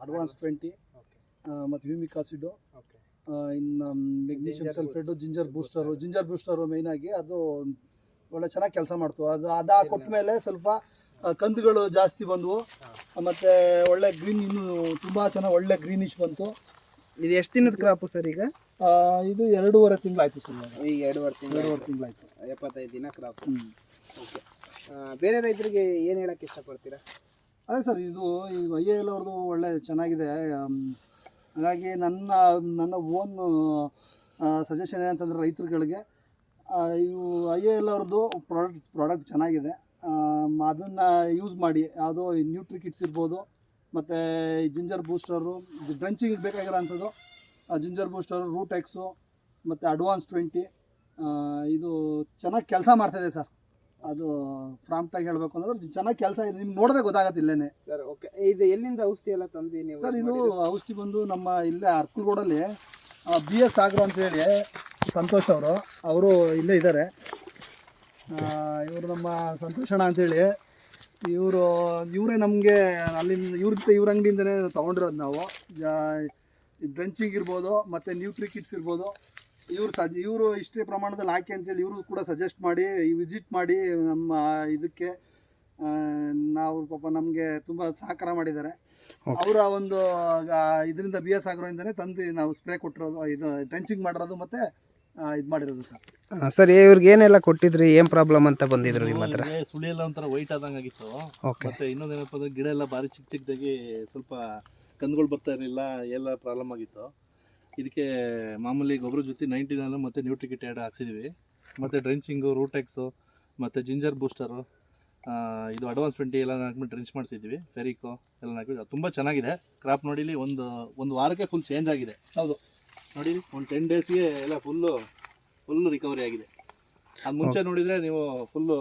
Advance 20 okay ಮತ್ತು humic acid, okay ಇನ್ನು magnesium Ginger sulphate, booster. Ginger booster ಮೇಯ್ನಾಗಿ ಅದು ಒಳ್ಳೆ ಚೆನ್ನಾಗಿ ಕೆಲಸ ಮಾಡ್ತು. ಅದು ಕೊಟ್ಟ ಸ್ವಲ್ಪ ಕಂದುಗಳು ಜಾಸ್ತಿ ಬಂದವು, ಮತ್ತು ಒಳ್ಳೆ ಗ್ರೀನ್, ಇನ್ನೂ ತುಂಬ ಚೆನ್ನಾಗಿ ಒಳ್ಳೆ ಗ್ರೀನಿಶ್ ಬಂತು. ಇದು ಎಷ್ಟು ದಿನದ ಕ್ರಾಪು ಸರ್ ಈಗ? ಇದು 2.5 ತಿಂಗಳಾಯ್ತು ಸರ್. ಈಗ 2.5 ತಿಂಗಳಾಯ್ತು. 75 ದಿನ ಕ್ರಾಪ್. ಓಕೆ, ಬೇರೆ ರೈತರಿಗೆ ಏನು ಹೇಳಕ್ಕೆ ಇಷ್ಟಪಡ್ತೀರಾ? ಅದೇ ಸರ್, ಇದು IAL ಅವ್ರದ್ದು ಒಳ್ಳೆ ಚೆನ್ನಾಗಿದೆ. ಹಾಗಾಗಿ ನನ್ನ ಓನ್ ಸಜೆಷನ್ ಏನಂತಂದರೆ ರೈತರುಗಳಿಗೆ ಇವು IAL ಅವ್ರದ್ದು ಪ್ರಾಡಕ್ಟ್ ಚೆನ್ನಾಗಿದೆ, ಅದನ್ನು ಯೂಸ್ ಮಾಡಿ. ಯಾವುದೋ ನ್ಯೂಟ್ರಿ ಕಿಟ್ಸ್ ಇರ್ಬೋದು, ಮತ್ತು ಜಿಂಜರ್ ಬೂಸ್ಟರು, ಡ್ರಂಚಿಂಗಿಗೆ ಬೇಕಾಗಿರೋ ಅಂಥದ್ದು ಜಿಂಜರ್ ಬೂಸ್ಟರು, ರೂಟ್ ಎಕ್ಸು ಮತ್ತು ಅಡ್ವಾನ್ಸ್ 20 ಇದು ಚೆನ್ನಾಗಿ ಕೆಲಸ ಮಾಡ್ತಾಯಿದೆ ಸರ್. ಅದು ಪ್ರಾಂಪ್ಟಾಗಿ ಹೇಳಬೇಕು ಅಂದ್ರೆ ಚೆನ್ನಾಗಿ ಕೆಲಸ ಇದೆ, ನಿಮ್ಗೆ ನೋಡಿದ್ರೆ ಗೊತ್ತಾಗತ್ತೆ ಇಲ್ಲೇನೆ ಸರ್. ಓಕೆ, ಇದು ಎಲ್ಲಿಂದ ಔಷಧಿ ಎಲ್ಲ ತಂದು ನೀವು ಸರ್? ಇದು ಔಷಧಿ ಬಂದು ನಮ್ಮ ಇಲ್ಲೇ ಅರ್ಕಲ್ ರೋಡಲ್ಲಿ BS ಆಗ್ರೋ ಅಂತೇಳಿ ಸಂತೋಷ್ ಅವರು ಇಲ್ಲೇ ಇದ್ದಾರೆ. ಇವರು ನಮ್ಮ ಸಂತೋಷಣ್ಣ ಅಂತೇಳಿ, ಇವರೇ ನಮಗೆ ಅಲ್ಲಿಂದ ಇವ್ರ ಅಂಗಡಿಯಿಂದನೇ ತೊಗೊಂಡಿರೋದು ನಾವು. ಡ್ರಂಚಿಂಗ್ ಇರ್ಬೋದು ಮತ್ತು ನ್ಯೂಟ್ರಿ ಕಿಟ್ಸ್ ಇರ್ಬೋದು, ಇವರು ಇಷ್ಟೇ ಪ್ರಮಾಣದಲ್ಲಿ ಹಾಕಿ ಅಂತೇಳಿ ಇವರು ಕೂಡ ಸಜೆಸ್ಟ್ ಮಾಡಿ ವಿಸಿಟ್ ಮಾಡಿ ನಮ್ಮ ಇದಕ್ಕೆ ನಾವು ಪಾಪ ನಮಗೆ ತುಂಬ ಸಹಕಾರ ಮಾಡಿದ್ದಾರೆ. ಅವರ ಒಂದು ಇದರಿಂದ BS ಆಗ್ರೋಯಿಂದನೇ ತಂದು ನಾವು ಸ್ಪ್ರೇ ಕೊಟ್ಟಿರೋದು, ಇದು ಡ್ರಂಚಿಂಗ್ ಮಾಡಿರೋದು ಮತ್ತು ಇದು ಮಾಡಿರೋದು ಸರ್. ಸರ್, ಇವ್ರಿಗೆ ಏನೆಲ್ಲ ಕೊಟ್ಟಿದ್ರಿ, ಏನು ಪ್ರಾಬ್ಲಮ್ ಅಂತ ಬಂದಿದ್ರು ನಿಮ್ಮ ಹತ್ರ? ಸುಳಿ ಎಲ್ಲ ಒಂಥರ ವೈಟ್ ಆದಂಗೆ ಆಗಿತ್ತು. ಮತ್ತೆ ಇನ್ನೊಂದೇನಪ್ಪ ಅಂದರೆ ಗಿಡ ಎಲ್ಲ ಭಾರಿ ಚಿಕ್ಕದಾಗಿ ಸ್ವಲ್ಪ ಕಂದುಗಳು ಬರ್ತಾ ಇರಲಿಲ್ಲ, ಎಲ್ಲ ಪ್ರಾಬ್ಲಮ್ ಆಗಿತ್ತು. ಇದಕ್ಕೆ ಮಾಮೂಲಿ ಗೊಬ್ಬರ ಜೊತೆ 99 ಮತ್ತು ನ್ಯೂಟ್ರಿಕಿಟ್ ಆ್ಯಡ್ ಹಾಕ್ಸಿದ್ವಿ. ಮತ್ತು ಡ್ರೆಂಚಿಂಗು, ರೂಟೆಕ್ಸು ಮತ್ತು ಜಿಂಜರ್ ಬೂಸ್ಟರು, ಇದು ಅಡ್ವಾನ್ಸ್ 20 ಎಲ್ಲ ಹಾಕ್ಬಿಟ್ಟು ಡ್ರೆಂಚ್ ಮಾಡಿಸಿದ್ವಿ. ಫೆರಿಕೋ ಎಲ್ಲ ಹಾಕಿದ್ವಿ. ತುಂಬ ಚೆನ್ನಾಗಿದೆ ಕ್ರಾಪ್. ನೋಡಿಲಿ, ಒಂದು ವಾರಕ್ಕೆ ಫುಲ್ ಚೇಂಜ್ ಆಗಿದೆ. ಹೌದು, ನೋಡಿರಿ, ಒಂದು 10 ಡೇಸ್ಗೆ ಎಲ್ಲ ಫುಲ್ಲು ರಿಕವರಿ ಆಗಿದೆ. ಅದು ಮುಂಚೆ ನೋಡಿದರೆ ನೀವು ಫುಲ್ಲು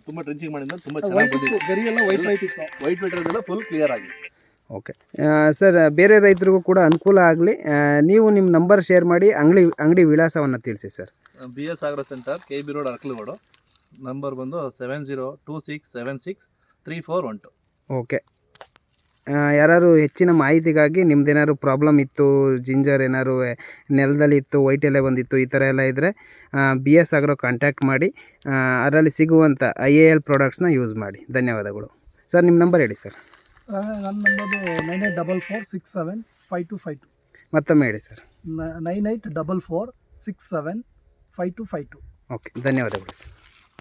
ತುಂಬ ಡ್ರೆಂಚಿಂಗ್ ಮಾಡಿದ್ರೆ ತುಂಬ ಚೆನ್ನಾಗಿ ಬಂದಿದೆ. ಗರಿ ಎಲ್ಲ ವೈಟ್ ಇತ್ತು, ವೈಟ್ ಇರೋದೆಲ್ಲ ಫುಲ್ ಕ್ಲಿಯರ್ ಆಗಿದೆ. ಓಕೆ ಸರ್, ಬೇರೆ ರೈತರಿಗೂ ಕೂಡ ಅನುಕೂಲ ಆಗಲಿ, ನೀವು ನಿಮ್ಮ ನಂಬರ್ ಶೇರ್ ಮಾಡಿ ಅಂಗಡಿ ವಿಳಾಸವನ್ನು ತಿಳಿಸಿ sir. BS agro centre, KB road, Arkalgud. Number ಬಂದು 7026763412. ಓಕೆ, ಯಾರು ಹೆಚ್ಚಿನ ಮಾಹಿತಿಗಾಗಿ ನಿಮ್ದೇನಾದ್ರು ಪ್ರಾಬ್ಲಮ್ ಇತ್ತು, ಜಿಂಜರ್ ಏನಾದ್ರು ನೆಲದಲ್ಲಿ ಇತ್ತು, ವೈಟ್ ಎಲೆ ಬಂದಿತ್ತು, ಈ ಥರ ಎಲ್ಲ ಇದ್ದರೆ BS ಆಗ್ರೋ ಕಾಂಟ್ಯಾಕ್ಟ್ ಮಾಡಿ, ಅದರಲ್ಲಿ ಸಿಗುವಂಥ IAL ಪ್ರಾಡಕ್ಟ್ಸ್ನ ಯೂಸ್ ಮಾಡಿ. ಧನ್ಯವಾದಗಳು ಸರ್. ನಿಮ್ಮ ನಂಬರ್ ಹೇಳಿ ಸರ್. ನನ್ನ ನಂಬರು 9844675252. ಮತ್ತೊಮ್ಮೆ ಹೇಳಿ ಸರ್. 9844675252. ಓಕೆ, ಧನ್ಯವಾದಗಳು ಸರ್.